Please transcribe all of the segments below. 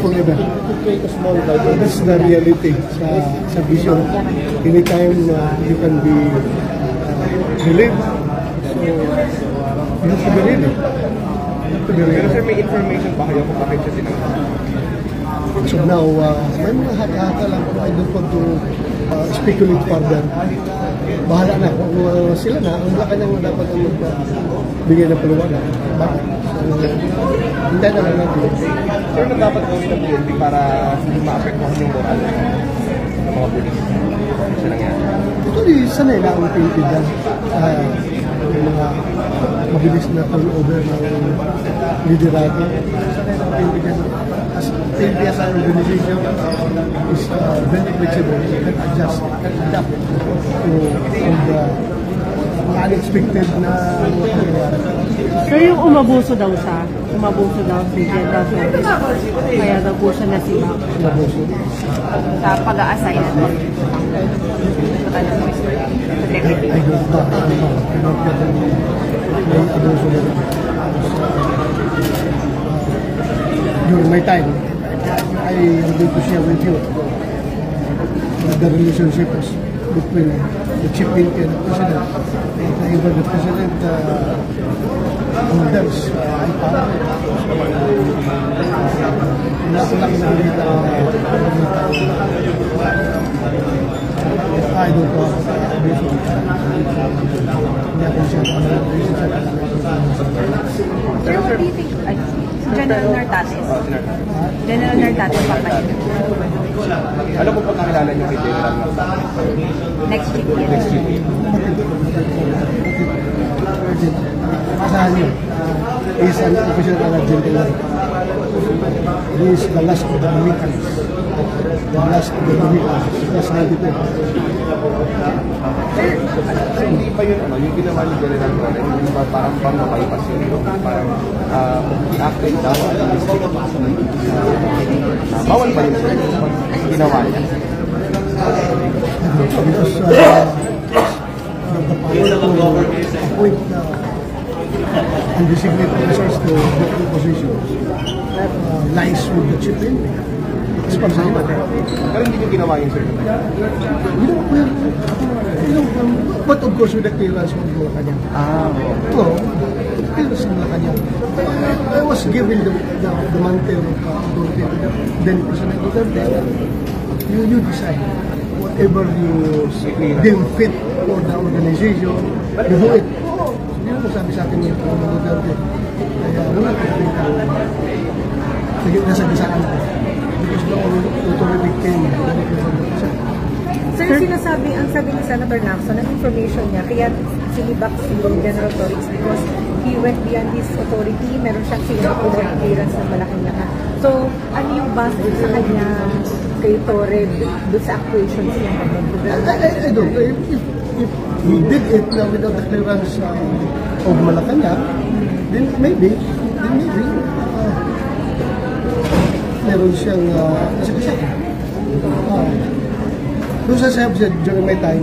forever. To create a small budget. That's the reality sa vision. Anytime you can be relieved. So, you have to be ready. Pero sir, may information ba kayo kung bakit siya tinanggal? So now, may mga haka-haka lang kung I don't want to speculate further. Bahala na. Kung sila na, ang kanyang dapat ang magbigay ng paliwanag. Bakit? So, hintay na lang natin. Sir, na dapat gawin ng PNP para hindi ma-apektuhan yung moral ng mga pulis? Siya nangyari. Ito di sanay na ang PNP dyan. Yung mga mabilis na turnover ng liderado. Sanay na ang PNP dyan. As PNP as an organization is very flexible. You can adjust, adapt to the unexpected na pangyayari. Sir, yung umabuso daw si General Flores. Kaya daw po siya nasibak. Umabuso. Sa pag-a-assign na ito. I don't know. May abuso na rin. During my time, I am going to share with you the relationships between the chief PNP and the president. Even the president orders ay parang wala ko nakikita I don't know Sir, what do you think? General Nartates. General Nartates papalik. Ano po pagkakilala niyo kay General Nartates? Next week. Next week. Asahan niyo, he is an official gentleman. He is the last of the Mohicans. The last of the Mohicans. Last 92. Sir, hindi pa yun, yung ginawa ni General Nartates, hindi ba parang pang-bypass yun? Parang i-active daw ang district. Bawal ba yun, sir? Ginawa niya? Because the power to appoint undesignated officers to different positions lies with the chief PNP. It's possible. Pero hindi nyo ginawa yun, sir? But of course with the clearance of Malacanang. So, clearance of Malacanang. I was given the mantle of authority to the then President Duterte. You decide whatever you deem fit for the organization, you do it. Hindi mo sabi sa akin yung Duterte. Kaya wala ko rin nasa gisaan ko. Because the authority came directly from the President. Sir, ang sabi ni Senator Lacson, ang information niya, kaya sinibak si General Torres because he went beyond his authority, meron siyang sinibak clearance ng Malacanang. So, ano yung base sa kanya kay Torres doon sa actuations niya? I don't know. If he did it without the clearance of Malacanang, then maybe meron siyang nasa doon sa sabi during my time,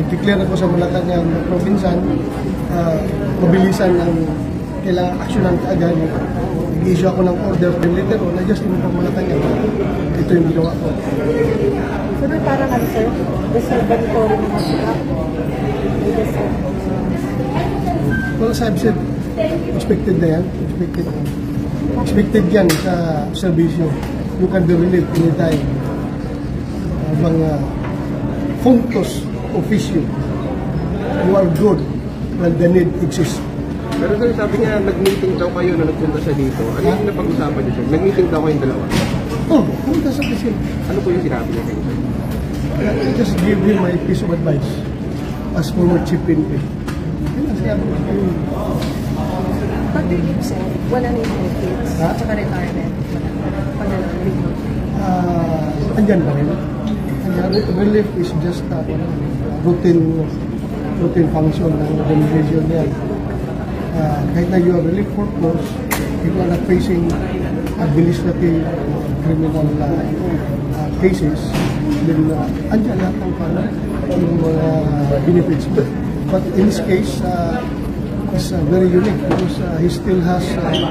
nag-declare ako sa Malacanang na provinsan, mabilisan ang kailangan aksyonan kaagad. Nag-issue ako ng order ng letter o na-just inform Malacanang. Ito yung ginawa ko. So, parang ano, sir? Reservatory ng mga Well, as I've said, expected na yan. Expected yan sa servisyo. You can be relieved anytime. Mga functus officio. You are good when the need exists. Pero sir, sabi niya, nag-meeting daw kayo na nagpunta siya dito. Ano yung napag-usapan niyo, sir? Nag-meeting daw kayong dalawa? Pumunta sa opisina. Ano po yung sinabi niya kayo, sir? I just give him my piece of advice as former chief PNP. pag-relieve, sir, wala na yung benefits, tsaka retirement. Andyan pa rin. Relief is just routine function ng organization niya. Kahit na you are relief purpose, if you are not facing administrative criminal cases, then andyan lahat ng yung mga benefits. But in this case, is very unique because he still has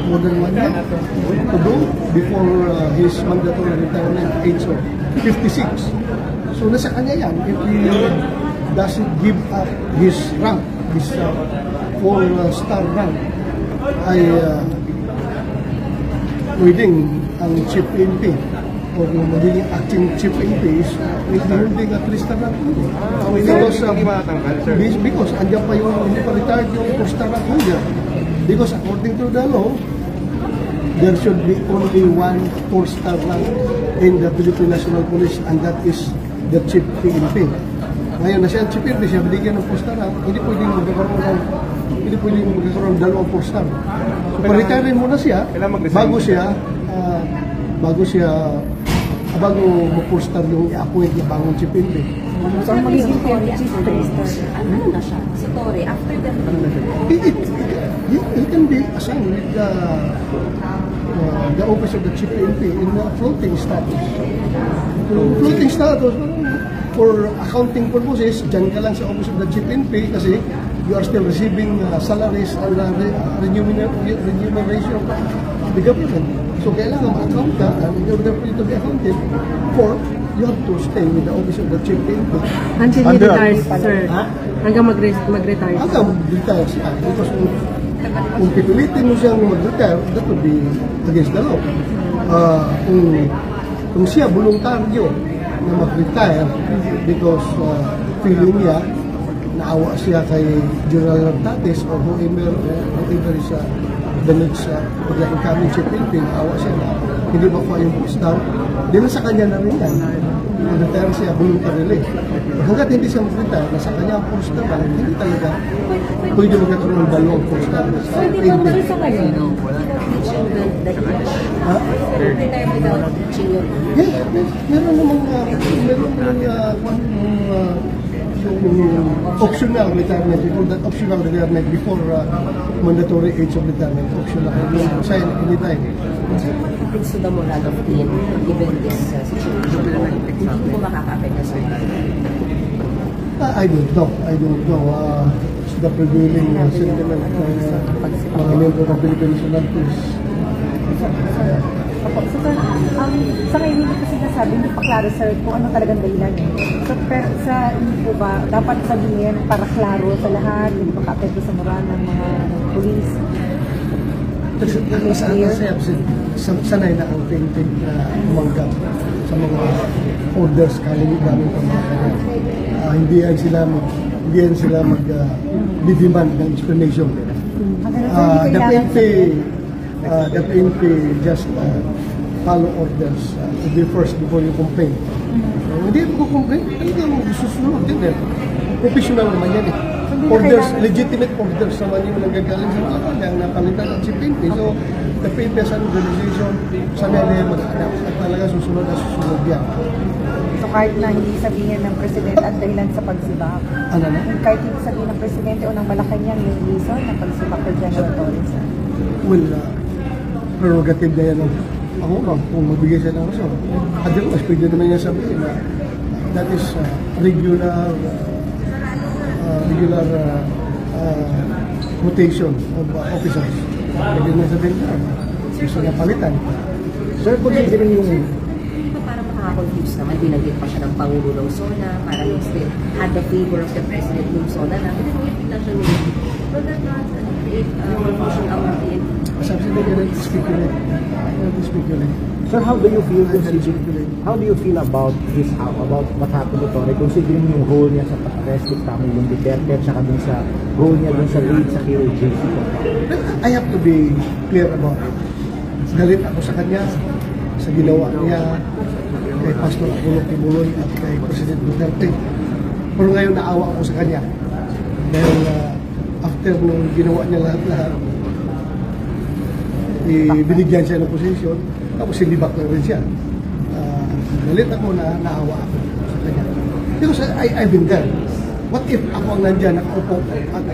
more than 1 year to go before his mandatory retirement age of 56. So nasa kanya yan if he doesn't give up his rank, his 4-star rank, ay pwedeng ang chief PNP o yung magiging acting chief PNP is hindi nga 3-star rank. Because andyan pa yung hindi pa retired yung 4-star rank holder. Because according to the law, there should be only 1 4-star rank in the Philippine National Police, and that is the chief PNP. Ngayon na siya ang chief PNP, siya binigyan ng 4-star rank, hindi pwedeng magkakaroon ng 2 4-star. So, pa-retire muna siya bago mag-4-star yung i-appoint na bagong chief PNP. So, ang magiging PNP chief 3-star. Ano na siya? Si Torre, after that, He can be assigned with the office of the chief PNP in a floating status. So, floating status, for accounting purposes, dyan ka lang sa office of the chief PNP kasi you are still receiving salaries and remuneration of the government. So, kailangan ma-account ka, and in order for you to be accounted for, you have to stay with the office of the chief PNP. Until he retires, sir. Hanggang mag-retire. Hanggang mag-retire siya. Because kung pipilitin mo siyang mag-retire, that would be against the law. Kung siya voluntaryo na mag-retire because feeling niya, naawa siya kay General Nartates or whoever is the next incoming chief PNP, naawa siya na hindi makuha yung post-down, di na sa kanya na rin yan. Mag-retire siya voluntarily. Hanggat hindi siya mag-retire, nasa kanya ang post-down, hindi talaga pwede magkakaroon ng 2 post-down sa So, hindi PNP. naman sa ngayon. retire without teaching your Yes, meron namang yung optional retirement, we call that optional retirement before mandatory age of retirement. Optional, yung sign anytime. things to the moral of team given this situation. Hindi po makaka-affect sa I don't know. The prevailing sentiment ng mga membro ng Philippine National Police. Opo. So, sir, sa ngayon hindi kasi nasabi, hindi pa klaro, sir, kung ano talagang dahilan. So, pero sa hindi po ba, dapat sabihin para klaro sa lahat, hindi makapekto sa moral ng mga police. Sanay na ang painting na umanggap sa mga orders galing pa mga hindi yan sila mag-demand ng explanation. The PNP just follow orders to be first before you complain. Hindi ko complain, talagang susunod din eh. Professional naman yan eh. Orders, legitimate orders naman yung nagagaling sa mga kanyang napalitan at si PNP. So, the PNP as an organization, sanay na yan mag-adapt at talaga susunod yan. So, kahit na hindi sabihin ng Presidente at dahilan sa pagsibak. Ano na? Kahit hindi sabihin ng Presidente o ng Malacanang yung reason ng pagsibak kay General Torres. Well, prerogative na yan. Ako lang, kung magbigay siya ng rason. Otherwise, pwede naman niya sabihin na that is regular rotation of officers. Pwede naman sabihin na gusto niya palitan. Sir, considering yung Para makaka-confuse naman, binanggit pa siya ng Pangulo Luzona, parang instead had the favor of the President Luzona na pinag-iipitan siya nila. Will that not create confusion among the Sabi sila ganun, speculate. Sir, how do you feel about this, about what happened to Torre, considering yung role niya sa pag-arrest with Pangulong Duterte at saka dun sa role niya dun sa raid sa KOJ? I have to be clear about it. Galit ako sa kanya, sa ginawa niya kay Pastor Apollo Kibuloy at kay President Duterte. Pero ngayon naawa ako sa kanya. Dahil after nung ginawa niya lahat-lahat, binigyan siya ng posisyon, tapos sinibak na rin siya. Galit ako na naawa ako sa kanya. Because I've been there. What if ako ang nandyan, nakaupo at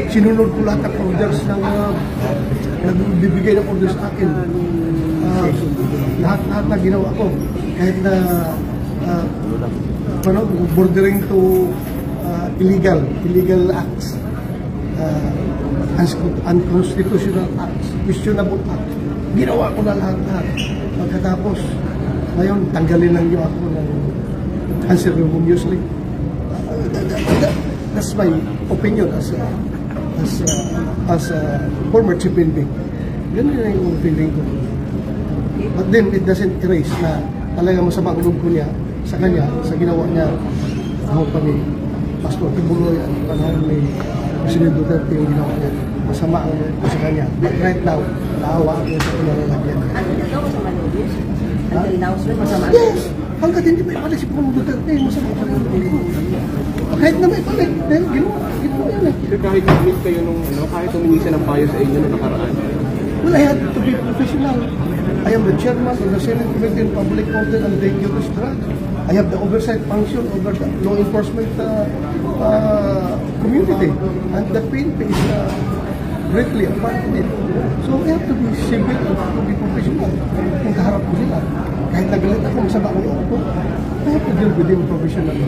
sinunod ko lahat ng orders ng nagbibigay ng orders sa akin. Lahat na ginawa ko. Kahit na bordering to illegal acts. unconstitutional acts, questionable acts. Ginawa ko na lahat. Pagkatapos, ngayon, tanggalin lang niyo ako ng unceremoniously. That's my opinion as a former chief building. Ganun na yung feeling ko. But then, it doesn't erase na talaga masama ang loob ko niya sa kanya, sa ginawa niya ako pa ni Pastor Tibuloy at panahon ni President Duterte yung ginawa niya. Masama ang loob ko sa kanya. But right now, naawa ako sa kinalalagyan. Until now, masama loob yun. Until now, sir, masama loob. Yes! Hanggat hindi may palit si Pangulong Duterte, masama ang loob ko. Kahit na may palit, dahil ginawa yan eh. Sir, kahit nag-meet kayo nung, kahit humingi siya ng payo sa inyo nung nakaraan. Well, I had to be professional. I am the chairman of the Senate Committee on Public Order and Dangerous Drugs. I have the oversight function over the law enforcement community. And the PNP is greatly a part of it. So we have to be civil, to be professional. Kung kaharap ko sila, kahit nagalit ako, masama ang loob ko, I have to deal with them professionally.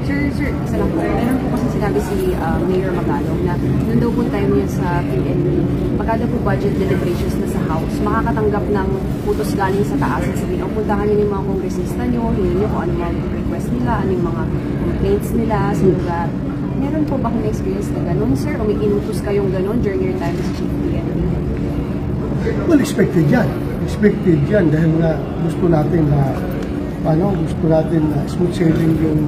Sir, isa lang po. Meron po kasi sinabi si Mayor Magalong na nung daw po time niya sa PNP, pagkada po budget deliberations na sa House, makakatanggap ng utos galing sa taas na sabihin, puntahan niyo yung mga kongresista niyo, hingin niyo kung ano mga request nila, ano yung mga complaints nila sa lugar. Meron po ba kung experience na gano'n, sir? O may inutos kayong gano'n during your time as Chief PNP? Well, expected yan. Expected yan dahil nga gusto natin na smooth sailing yung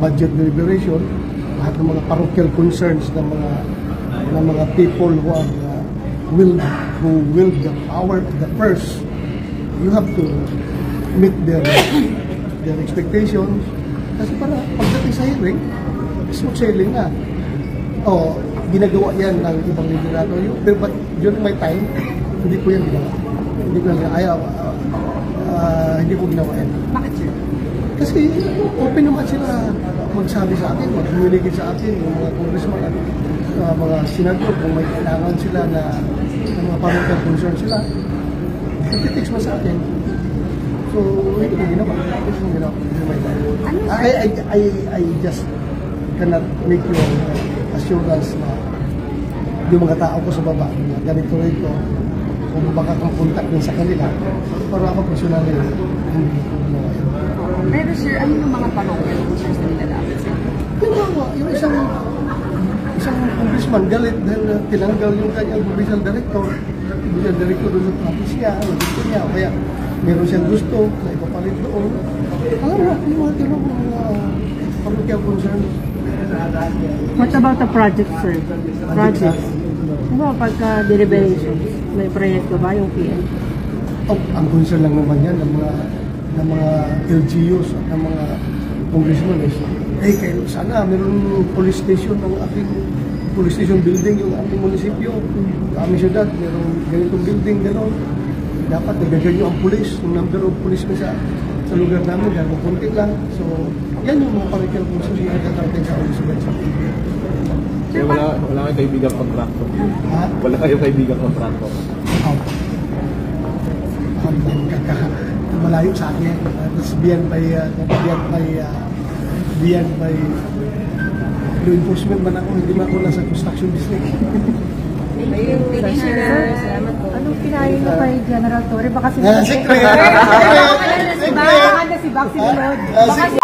budget deliberation, lahat ng mga parochial concerns ng mga people who are who will the power of the purse. You have to meet their expectations. Kasi para pagdating sa hearing, smooth sailing na. Ginagawa yan ng ibang liderato. But during my time, hindi ko yan ginawa. Hindi ko ginawa yan. Bakit, sir? Kasi open naman sila magsabi sa akin, mag-communicate sa akin, yung mga congressman at mga senador, kung may kailangan sila na mga parochial concern sila, nag-text mo sa akin. So, hindi ko ginawa. I just cannot make your assurance na yung mga tao ko sa baba, na ganito rito, kung baka kang contact din sa kanila, para ako personally, hindi ko ginawa yun. Pero sir, ano yung mga parochial concerns na nilalapit, sir? Yung isang congressman galit dahil tinanggal yung kanyang provincial director doon sa practice niya, gusto niya, o kaya meron siyang gusto na ipapalit doon. Alam mo, yung mga tinong parochial concerns. What about the project, sir? Projects. Ano pagka deliberation? May proyekto ba yung PNP? Ang concern lang naman yan ng mga LGUs at ng mga congressmen kayo sana meron police station ng ating police station building yung ating munisipyo, aming syudad, meron ganitong building, gano'n. Dapat nagaganyo ang police, yung number of police sa lugar namin, dahil kunti lang. So, yan yung mga parochial concerns na nagtatarting sa munisipyo sa PNP. Kaya wala kayong kaibigang kontrakto. Ha? Wala kayong kaibigang kontrakto. Malayo sa akin. That's beyond by law enforcement man ako, hindi man ako nasa construction business. Thank you, sir. Salamat po. Anong kinain mo kay General Torre? Baka Secret! si Bak sinunod. Baka